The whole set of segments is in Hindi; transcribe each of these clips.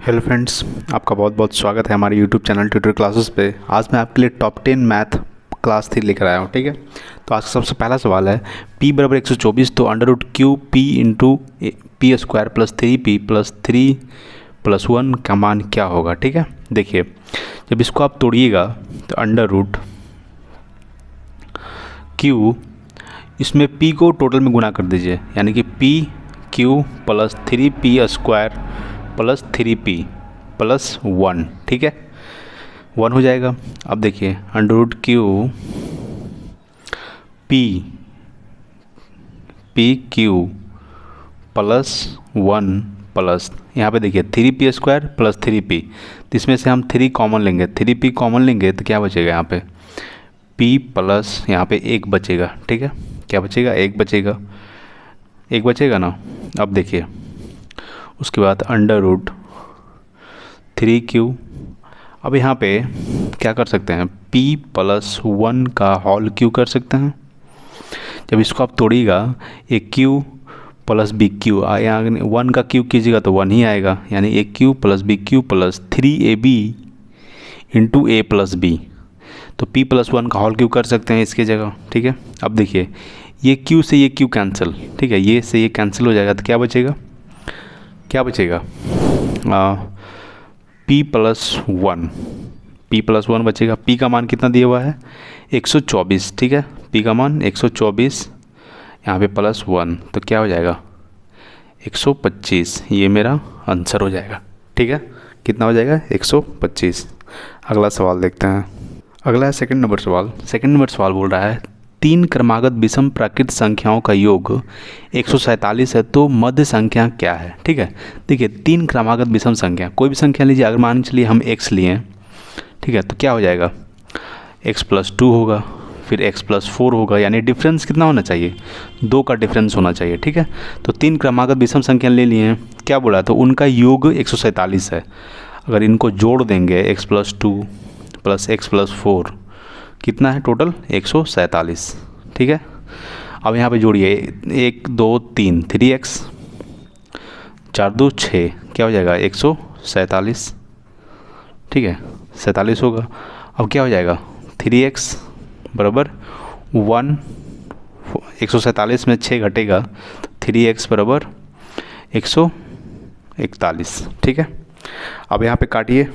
हेलो फ्रेंड्स, आपका बहुत बहुत स्वागत है हमारे यूट्यूब चैनल ट्यूटर क्लासेस पे। आज मैं आपके लिए टॉप 10 मैथ क्लास 3 लेकर आया हूँ। ठीक है, तो आज का सबसे पहला सवाल है p बराबर 124, तो under root Q P into P square plus 3p plus 3 plus 1 का मान क्या होगा। ठीक है, देखिए जब इसको आप तोड़िएगा तो अंडर रूट क्यू, इसमें p को टोटल में गुना कर दीजिए, यानी कि P Q plus 3p square plus 3p plus 1। ठीक है, 1 हो जाएगा। अब देखिए under root Q P Q plus 1 plus यहाँ पे देखिए 3p स्क्वायर प्लस 3p, तो इसमें से हम 3 कॉमन लेंगे, 3p कॉमन लेंगे तो क्या बचेगा यहाँ पे p प्लस यहाँ पे 1 बचेगा। ठीक है, क्या बचेगा, 1 बचेगा, 1 बचेगा ना। अब देखिए उसके बाद अंडर रूट 3q, अब यहाँ पे क्या कर सकते हैं, p प्लस 1 का होल क्यू कर सकते हैं। जब इसको आप तोड़िएगा ए q प्लस बी क्यू, यहाँ 1 का क्यू कीजिएगा तो 1 ही आएगा, यानी a cube plus b cube plus 3ab into a plus b, तो p प्लस 1 का होल क्यू कर सकते हैं इसके जगह। ठीक है, अब देखिए ये q से ये q कैंसिल, ठीक है, ये से ये कैंसिल हो जाएगा, तो क्या बचेगा, क्या बचेगा p प्लस 1 बचेगा। p का मान कितना दिया हुआ है 124। ठीक है, p का मान 124, यहाँ पे प्लस 1, तो क्या हो जाएगा 125, ये मेरा आंसर हो जाएगा। ठीक है, कितना हो जाएगा 125। अगला सवाल देखते हैं। अगला है सेकंड नंबर सवाल। सेकंड नंबर सवाल बोल रहा है 3 क्रमागत विषम प्राकृत संख्याओं का योग 147 है, तो मध्य संख्या क्या है। ठीक है, देखिए 3 क्रमागत विषम संख्या, कोई भी संख्या लीजिए, अगर मान चलिए हम x लिए, ठीक है, तो क्या हो जाएगा x प्लस 2 होगा, फिर x प्लस 4 होगा, यानी डिफरेंस कितना होना चाहिए, 2 का डिफरेंस होना चाहिए। ठीक है, तो 3 क्रमागत विषम संख्या ले लिए हैं, क्या बोला, तो उनका योग 147 है। अगर इनको जोड़ देंगे x plus 2 plus x plus 4, कितना है टोटल 147। ठीक है, अब यहाँ पे जोड़िए 1 2 3 3x 4 2 6, क्या हो जाएगा 147। ठीक है, 47 होगा। अब क्या हो जाएगा 3x बराबर 1, 147 में 6 घटेगा, 3x बराबर 141। ठीक है, अब यहाँ पे काटिए,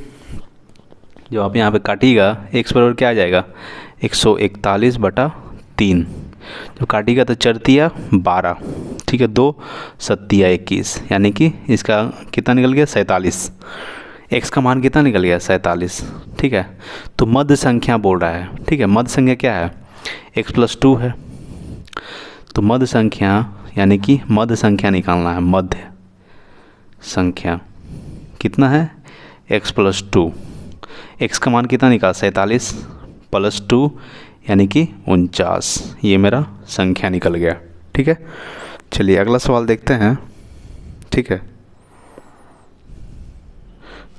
जब आप यहाँ पे काटिएगा x बराबर क्या आ जाएगा 141/3, जब काटिएगा तो चरतिया 12, ठीक है, 2 सत्तिया 21, यानी कि इसका कितना निकल गया 47, x का मान कितना निकल गया 47। ठीक है, तो मध्य संख्या बोल रहा है। ठीक है, मध्य संख्या क्या है x प्लस 2 है, तो मध्य संख्या यानी कि मध्य संख्या निकालना है, मध्य संख्या कितना है x प्लस 2, x का मान कितना निकाला 47 प्लस 2 यानी कि 49, ये मेरा संख्या निकल गया। ठीक है, चलिए अगला सवाल देखते हैं। ठीक है,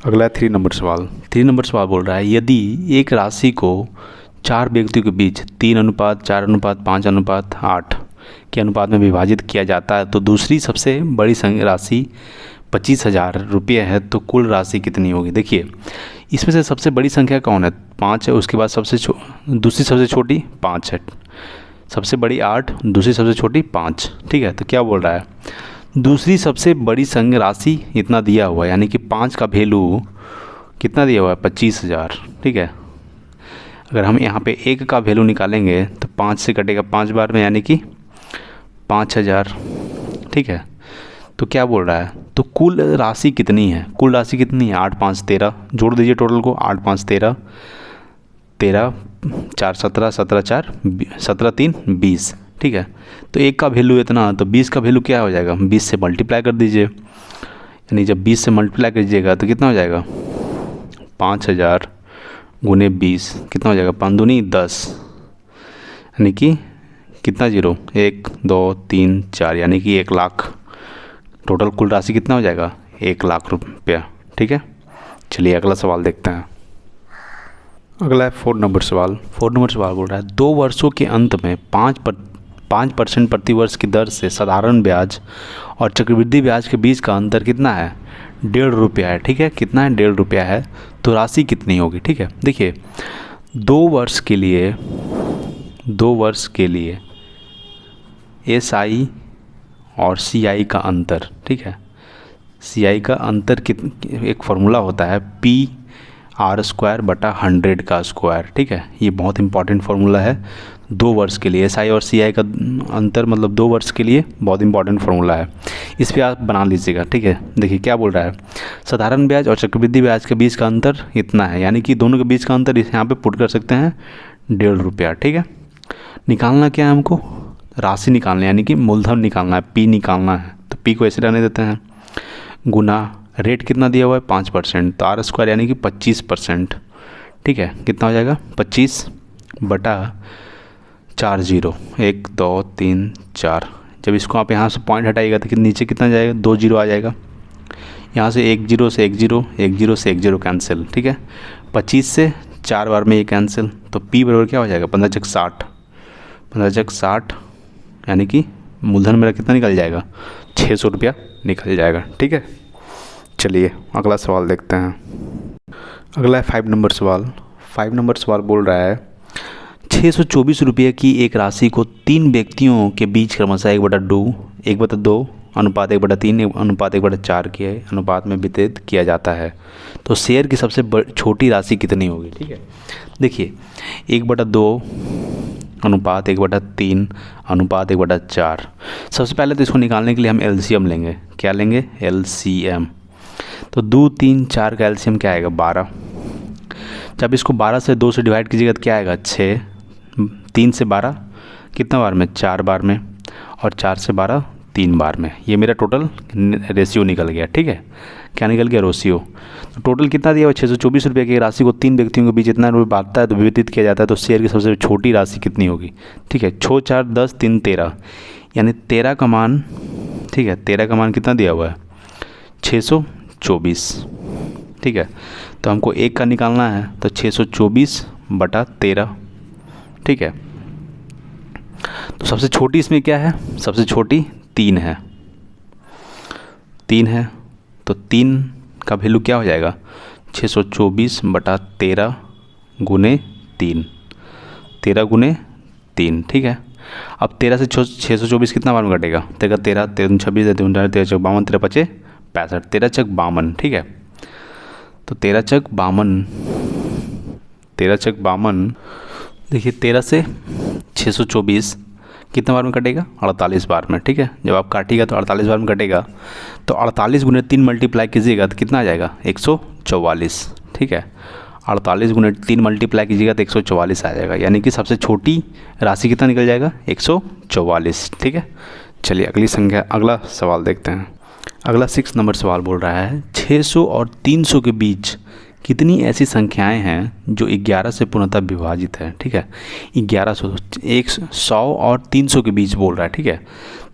अगला है 3 नंबर सवाल। 3 नंबर सवाल बोल रहा है यदि एक राशि को 4 व्यक्तियों के बीच 3:4:5:8 के अनुपात में विभाजित किया जाता है, तो दूसरी सबसे बड़ी राशि 25,000 रुपये है, तो कुल राशि कितनी होगी। देखिए इसमें से सबसे बड़ी संख्या कौन है, 5 है, उसके बाद दूसरी सबसे छोटी 5 है, सबसे बड़ी 8, दूसरी सबसे छोटी 5। ठीक है, तो क्या बोल रहा है दूसरी सबसे बड़ी राशि इतना दिया हुआ है, यानी कि 5 का वैल्यू कितना दिया हुआ है 25,000। ठीक है, अगर हम यहाँ पे 1 का वैल्यू निकालेंगे तो 5 से कटेगा 5 बार में, यानी कि 5,000। ठीक है, तो क्या बोल रहा है, तो कुल राशि कितनी है, कुल राशि कितनी है 8 5 13, जोड़ दीजिए टोटल को, 8 5 13, 13 4 17, 17 4 17 3 20। ठीक है, तो 1 का वैल्यू इतना, तो 20 का वैल्यू क्या हो जाएगा, 20 से मल्टीप्लाई कर दीजिए, यानी जब 20 से मल्टीप्लाई कीजिएगा तो कितना हो जाएगा 5,000 गुने 20, कितना हो जाएगा 5 दूनी 10, यानी कि कितना जीरो 1 2 3 4, यानी कि 1 लाख। टोटल कुल राशि कितना हो जाएगा 1 लाख रुपया। ठीक है, चलिए अगला सवाल देखते हैं। अगला है 4 नंबर सवाल। 4 नंबर सवाल बोल रहा है 2 वर्षों के अंत में 5% प्रति वर्ष की दर से साधारण ब्याज और चक्रवृद्धि ब्याज के बीच का अंतर कितना है, ₹1.5 है, ठीक है। कितना है? ₹1.5 है। तो राशि कितनी होगी? ठीक है, देखिए 2 वर्ष के लिए SI और CI का अंतर, ठीक है। CI का अंतर एक फार्मूला होता है PR²/100 का स्क्वायर, ठीक है। ये बहुत इंपॉर्टेंट फार्मूला है 2 वर्ष के लिए। SI और CI का अंतर मतलब 2 वर्ष के लिए बहुत इंपॉर्टेंट फार्मूला है। इस पर आप बना लीजिएगा, ठीक है। देखिए क्या बोल रहा है, साधारण ब्याज और चक्रवृद्धि ब्याज के बीच का अंतर इतना है, यानी कि दोनों के बीच का अंतर इस यहाँ पे पुट कर सकते हैं ₹1.5, ठीक है। निकालना क्या है हमको? राशि निकालना, यानी कि मूलधन निकालना है, P निकालना है। तो P को ऐसे रहने देते हैं, गुना रेट कितना दिया हुआ है 5%, तो R² यानी कि 25%, ठीक है। कितना हो जाएगा? 25/40, 1 2 3 4। जब इसको आप यहाँ से पॉइंट हटाइएगा तो नीचे कितना जाएगा? 2 जीरो आ जाएगा। यहाँ से 1 0 से 1 0, 1 0 से 1 0 कैंसिल, ठीक है। 25 से 4 बार में ये कैंसिल, तो P बराबर क्या हो जाएगा? 15×60, 15×60 यानी कि मूलधन मेरा कितना निकल जाएगा? ₹600 निकल जाएगा, ठीक है। चलिए अगला सवाल देखते हैं। अगला है 5 नंबर सवाल। 5 नंबर सवाल बोल रहा है ₹624 की एक राशि को 3 व्यक्तियों के बीच क्रमशः 1/2, 1/2 अनुपात 1/3 अनुपात 1/4 के अनुपात में वितरित किया जाता है, तो शेयर की सबसे छोटी राशि कितनी होगी? ठीक है, देखिए 1/2 अनुपात 1/3 अनुपात 1/4। सबसे पहले तो इसको निकालने के लिए हम एलसीएम लेंगे। क्या लेंगे? एलसीएम। तो 2 3 4 का एलसीएम क्या आएगा? 12। जब इसको 12 से 2 से डिवाइड कीजिएगा तो क्या आएगा? 6। 3 से 12 कितना बार में? 4 बार में, और 4 से 12 3 बार में। ये मेरा टोटल रेशियो निकल गया, ठीक है। क्या निकल गया? रेशियो। तो टोटल कितना दिया हुआ? ₹624 की राशि को 3 व्यक्तियों के बीच इतना रुपये बांटता है तो वितरित किया जाता है, तो शेयर की सबसे छोटी राशि कितनी होगी? ठीक है, 6 4 10 3 13, यानी 13 का मान, ठीक है, 13 का मान कितना दिया हुआ है? 624, ठीक है। तो हमको 1 का निकालना है, तो 624/13, ठीक है। तो सबसे छोटी इसमें क्या है? सबसे छोटी 3 है, 3 है। तो 3 का वैल्यू क्या हो जाएगा? 624/13 गुने 3, 13 गुने 3, ठीक है। अब 13 से 624 कितना बार में घटेगा? 13 13 13 26 13 13 52 13 5 65, 13 छक 52, ठीक है। तो 13 छक 52, 13 छक 52, देखिए 13 से 624 कितना बार में कटेगा? 48 बार में, ठीक है। जब आप काटिएगा तो 48 बार में कटेगा, तो 48 गुने 3 मल्टीप्लाई कीजिएगा तो कितना आ जाएगा? 144, ठीक है। 48 गुने 3 मल्टीप्लाई कीजिएगा तो 144 आ जाएगा, यानी कि सबसे छोटी राशि कितना निकल जाएगा? 144, ठीक है। चलिए अगली संख्या, अगला सवाल देखते हैं। अगला 6 नंबर सवाल बोल रहा है 600 और 300 के बीच कितनी ऐसी संख्याएं हैं जो 11 से पूर्णतः विभाजित है? ठीक है, 1100, 100 और 300 के बीच बोल रहा है, ठीक है।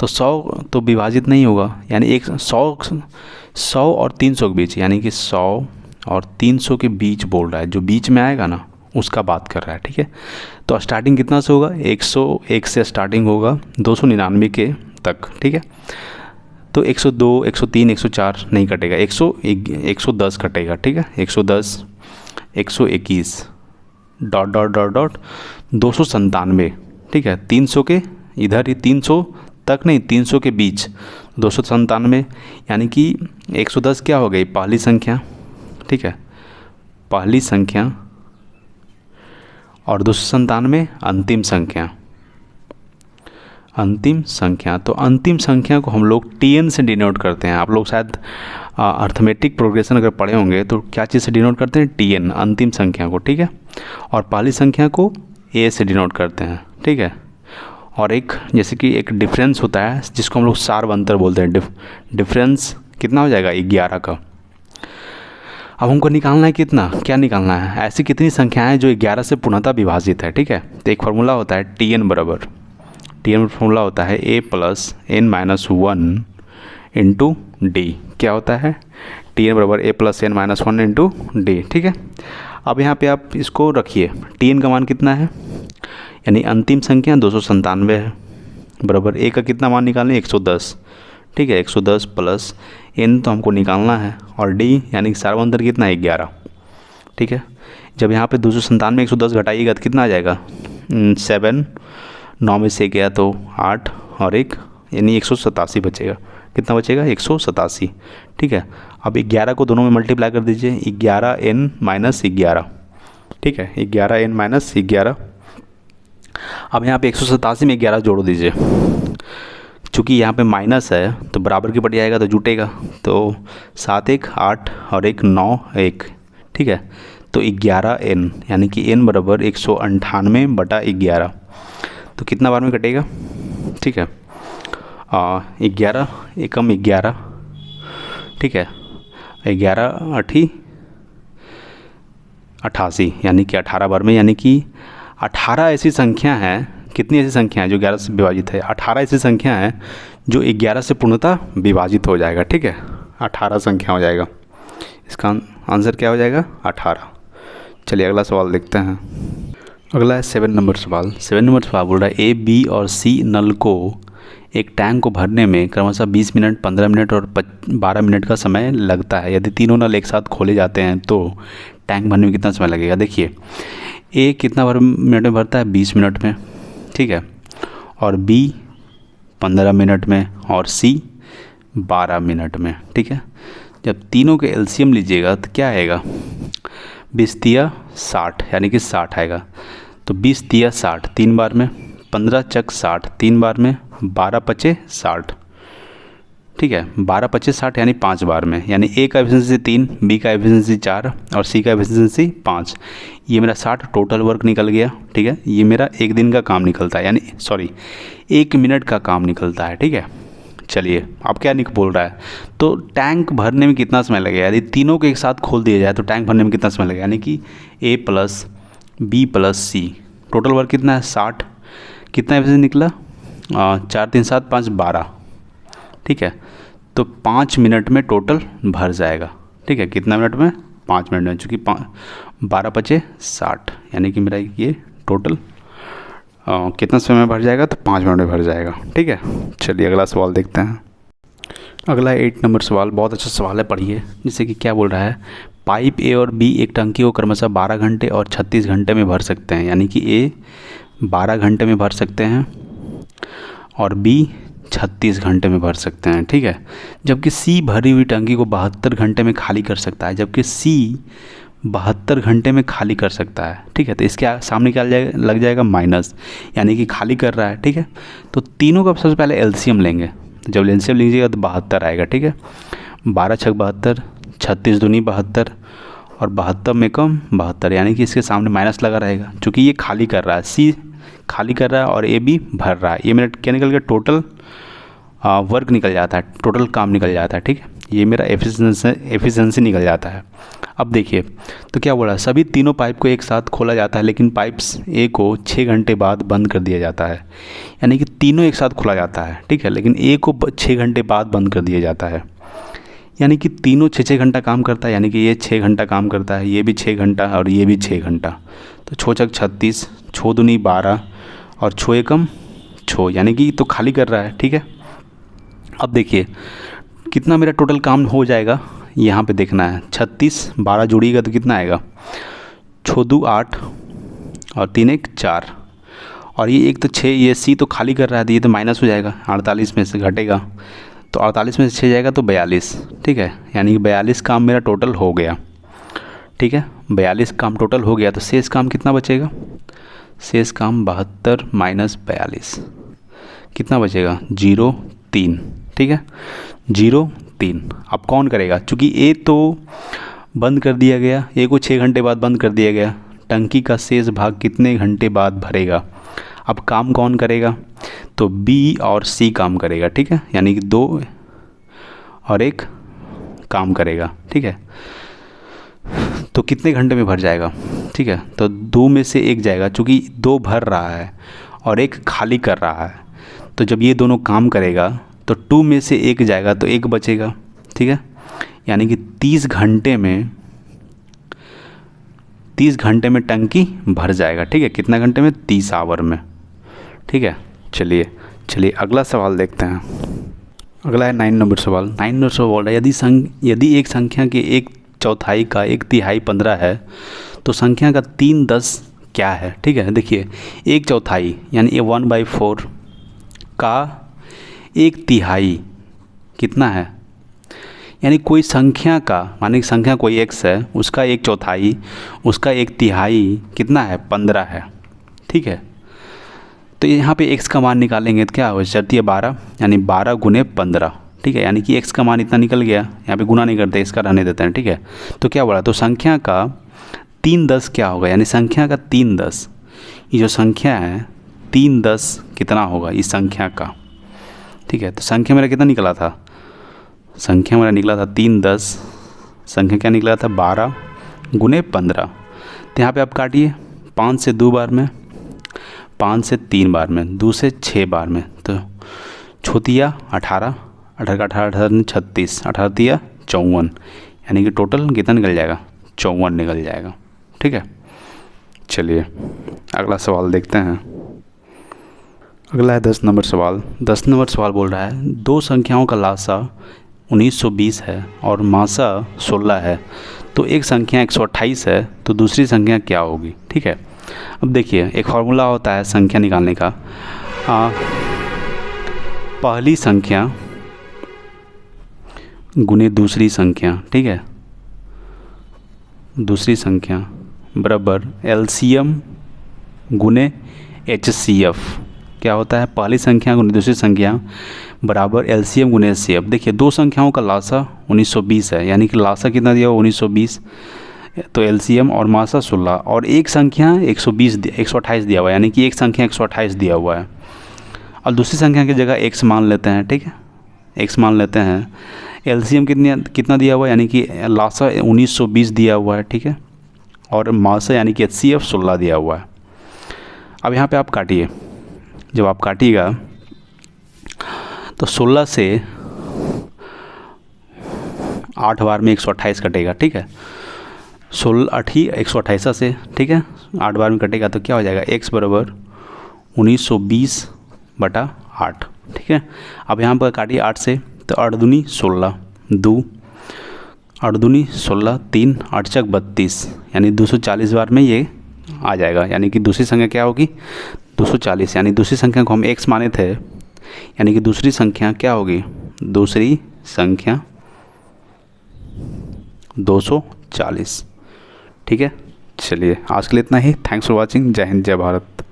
तो 100 तो विभाजित नहीं होगा, यानी 100 और 300 के बीच, यानी कि 100 और 300 के बीच बोल रहा है। जो बीच में आएगा ना उसका बात कर रहा है, ठीक है। तो स्टार्टिंग कितना से होगा? 101 से स्टार्टिंग होगा 299 के तक, ठीक है। तो 102 103 104 नहीं कटेगा, 110 कटेगा, ठीक है। 110 121 डॉट डॉट डॉट डॉट 297, ठीक है। 300 के इधर ही 300 तक नहीं, 300 के बीच 297, यानी कि 110 क्या हो गई? पहली संख्या, ठीक है, पहली संख्या, और 297 अंतिम संख्या, अंतिम संख्या। तो अंतिम संख्या को हम लोग TN से डिनोट करते हैं। आप लोग शायद अर्थमेटिक प्रोग्रेशन अगर पढ़े होंगे तो क्या चीज़ से डिनोट करते हैं? TN, अंतिम संख्या को, ठीक है। और पहली संख्या को A से डिनोट करते हैं, ठीक है। और एक जैसे कि एक डिफरेंस होता है जिसको हम लोग सार्व अंतर बोलते हैं। डिफरेंस कितना हो जाएगा? 11 का। अब हमको निकालना है कितना, क्या निकालना है? ऐसी कितनी संख्याएं जो 11 से पूर्णतः विभाजित है, ठीक है। तो एक फार्मूला होता है TN बराबर, TN फॉर्मूला होता है A + n - 1 इंटू D। क्या होता है? TN बराबर A + n - 1 इंटू D, ठीक है। अब यहाँ पे आप इसको रखिए, TN का मान कितना है? यानी अंतिम संख्या 297 है, बराबर A का कितना मान निकालें? 110, ठीक है, 110 प्लस n तो हमको निकालना है, और d यानी कि सारा अंतर कितना है 11। ठीक है, जब यहाँ पे 297 में 110 घटाइएगा तो कितना आ जाएगा 7, 9 में से गया तो 8 और 1 यानी 187 बचेगा। कितना बचेगा 187। ठीक है, अब 11 को दोनों में मल्टीप्लाई कर दीजिए, 11n माइनस 11। ठीक है, 11n माइनस 11। अब यहाँ पे 187 में 11 जोड़ दीजिए, चूँकि यहाँ पे माइनस है तो बराबर की पड़ जाएगा तो जुटेगा, तो 7 1 8 और 1 9 1। ठीक है, तो 11n यानी कि n बराबर 198 बटा 11, तो कितना बार में कटेगा। ठीक है, 11 एकम 11। ठीक है, 11 8 88 यानी कि 18 बार में, यानी कि 18 ऐसी संख्या हैं। कितनी ऐसी संख्या है जो 11 से विभाजित है? 18 ऐसी संख्या है जो 11 से पूर्णतः विभाजित हो जाएगा। ठीक है, 18 संख्या हो जाएगा। इसका आंसर क्या हो जाएगा 18। चलिए अगला सवाल देखते हैं। अगला है 7 नंबर सवाल। 7 नंबर सवाल बोल रहा है ए, बी और सी नल को एक टैंक को भरने में क्रमशः 20 मिनट, 15 मिनट और 12 मिनट का समय लगता है। यदि तीनों नल एक साथ खोले जाते हैं तो टैंक भरने में कितना समय लगेगा। देखिए, ए कितना मिनट में भरता है 20 मिनट में। ठीक है, और बी 15 मिनट में और सी 12 मिनट में। ठीक है, जब तीनों के एलसीएम लीजिएगा तो क्या आएगा 20 तिया 60 यानी कि 60 आएगा। तो 20 तिया 60 3 बार में, 15 चक 60 3 बार में, 12 पचे 60। ठीक है, 12 पचे 60 यानी 5 बार में, यानी ए का एफिशिएंसी 3, बी का एफिशिएंसी 4 और सी का एफिशिएंसी 5। ये मेरा 60 टोटल वर्क निकल गया। ठीक है, ये मेरा एक दिन का काम निकलता है, यानी सॉरी 1 मिनट का काम निकलता है। ठीक है, चलिए अब क्या बोल रहा है, तो टैंक भरने में कितना समय लगेगा। यदि तीनों को एक साथ खोल दिया जाए तो टैंक भरने में कितना समय लगेगा, यानी कि ए प्लस बी प्लस सी टोटल वर्क कितना है 60। कितना एफिशिएंसी निकला 4 3 7 5 12। ठीक है, तो 5 मिनट में टोटल भर जाएगा। ठीक है, कितना मिनट में 5 मिनट में, चूँकि 12 पचे 60 यानी कि मेरा ये टोटल कितना समय में भर जाएगा, तो 5 मिनट में भर जाएगा। ठीक है, चलिए अगला सवाल देखते हैं। अगला 8 नंबर सवाल बहुत अच्छा सवाल है, पढ़िए। जैसे कि क्या बोल रहा है, पाइप ए और बी एक टंकी को क्रमशः 12 घंटे और 36 घंटे में भर सकते हैं। यानी कि ए 12 घंटे में भर सकते हैं और बी 36 घंटे में भर सकते हैं। ठीक है, जबकि सी भरी हुई टंकी को 72 घंटे में खाली कर सकता है, जबकि सी 72 घंटे में खाली कर सकता है। ठीक है, तो इसके सामने क्या लग जाएगा माइनस, यानी कि खाली कर रहा है। ठीक है, तो तीनों का सबसे पहले एलसीएम लेंगे, तो जब एलसीएम लीजिएगा तो 72 आएगा। ठीक है, 12 छक 72, 36 दूनी 72 और 72 में कम 72, यानी कि इसके सामने माइनस लगा रहेगा, चूँकि ये खाली कर रहा है, सी खाली कर रहा है और ए भी भर रहा है। ये मेरा क्या निकल गया, टोटल वर्क निकल जाता है, टोटल काम निकल जाता है। ठीक है, ये मेरा एफिशिएंसी निकल जाता है। अब देखिए, तो क्या बोला, सभी तीनों पाइप को एक साथ खोला जाता है, लेकिन पाइप्स ए को 6 घंटे बाद बंद कर दिया जाता है। यानी कि तीनों एक साथ खोला जाता है। ठीक है, लेकिन ए को 6 घंटे बाद बंद कर दिया जाता है, यानी कि तीनों 6 घंटा काम करता है। यानी कि ये 6 घंटा काम करता है, ये भी 6 घंटा और ये भी 6 घंटा। तो 6 छक 36, 6 दूनी 12 और 6 एकम 6, यानी कि तो खाली कर रहा है। ठीक है, अब देखिए कितना मेरा टोटल काम हो जाएगा, यहाँ पे देखना है। 36 12 जोड़िएगा तो कितना आएगा, 6 2 8 और 3 1 4 और ये एक तो 6, ये सी तो खाली कर रहा है, तो ये तो माइनस हो जाएगा, 48 में से घटेगा तो 48 में से 6 जाएगा तो 42। ठीक है, यानी कि 42 काम मेरा टोटल हो गया। ठीक है, 42 काम टोटल हो गया, तो शेष काम कितना बचेगा, शेष काम 72 माइनस 42 कितना बचेगा 0 3। ठीक है, 0 3। अब कौन करेगा, चूँकि ए तो बंद कर दिया गया, ए को 6 घंटे बाद बंद कर दिया गया, टंकी का शेष भाग कितने घंटे बाद भरेगा। अब काम कौन करेगा, तो बी और सी काम करेगा। ठीक है, यानी कि 2 और 1 काम करेगा। ठीक है, तो कितने घंटे में भर जाएगा। ठीक है, तो 2 में से 1 जाएगा, चूँकि 2 भर रहा है और 1 खाली कर रहा है, तो जब ये दोनों काम करेगा तो 2 में से 1 जाएगा तो 1 बचेगा। ठीक है, यानी कि 30 घंटे में टंकी भर जाएगा। ठीक है, कितना घंटे में, 30 आवर में। ठीक है, चलिए अगला सवाल देखते हैं। अगला है 9 नंबर सवाल। 9 नंबर सवाल बोल रहा है यदि एक संख्या के 1/4 का 1/3 15 है तो संख्या का 3/10 क्या है। ठीक है, देखिए 1/4 यानी 1/4 का 1/3 कितना है, यानी कोई संख्या का, माने कि संख्या कोई x है, उसका 1/4 उसका 1/3 कितना है, 15 है। ठीक है, तो यहाँ पे x का मान निकालेंगे तो क्या होगा, चलती है 12, यानी 12 गुने 15। ठीक है, यानी कि x का मान इतना निकल गया, यहाँ पे गुना नहीं करते, इसका रहने देते हैं। ठीक है, तो क्या बोला, तो संख्या का 3/10 क्या होगा, यानी संख्या का 3/10, ये जो संख्या है 3/10 कितना होगा इस संख्या का। ठीक है, तो संख्या मेरा कितना निकला था, संख्या मेरा निकला था 3/10, संख्या क्या निकला था 12 गुने 15। तो यहाँ पे आप काटिए, 5 से 2 बार में, 5 से 3 बार में, 2 से 6 बार में, तो छोतिया 18, 18 का 18 18 36, 18 तिया 54, यानी कि टोटल कितना निकल जाएगा, 54 निकल जाएगा। ठीक है, चलिए अगला सवाल देखते हैं। अगला है 10 नंबर सवाल। 10 नंबर सवाल बोल रहा है दो संख्याओं का लासा 1920 है और मासा 16 है, तो एक संख्या 128 है, तो दूसरी संख्या क्या होगी। ठीक है, अब देखिए एक फार्मूला होता है संख्या निकालने का, पहली संख्या गुने दूसरी संख्या। ठीक है, दूसरी संख्या बराबर एलसीएम गुने एचसीएफ। क्या होता है, पहली संख्या गुने दूसरी संख्या बराबर एलसीएम गुने एचसीएफ। देखिए दो संख्याओं का लासा 1920 है, यानी कि लासा कितना दिया हुआ 1920, तो एलसीएम और मासा 16, और एक संख्या 128 दिया हुआ है, यानी कि एक संख्या 128 दिया हुआ है, और दूसरी संख्या की जगह x मान लेते हैं। ठीक है, x मान लेते हैं, एलसीएम कितना दिया हुआ है, यानी कि लासा 1920 दिया हुआ है। ठीक है, और मासा यानी कि एचसीएफ 16 दिया हुआ है। अब यहाँ पे आप काटिए, जब आप काटिएगा तो 16 से 8 बार में 128 कटेगा। ठीक है, 16 8 128 से, ठीक है, 8 बार में कटेगा तो क्या हो जाएगा, x बराबर 1920/8। ठीक है, अब यहाँ पर काटिए 8 से, तो 8 दूनी 16, 2 8 दूनी 16, 3 8 चक 32, यानी 240 बार में ये आ जाएगा, यानी कि दूसरी संख्या क्या होगी 240, यानी दूसरी संख्या को हम x माने थे, यानी कि दूसरी संख्या क्या होगी, दूसरी संख्या 240। ठीक है, चलिए आज के लिए इतना ही। Thanks for watching. जय हिंद, जय भारत।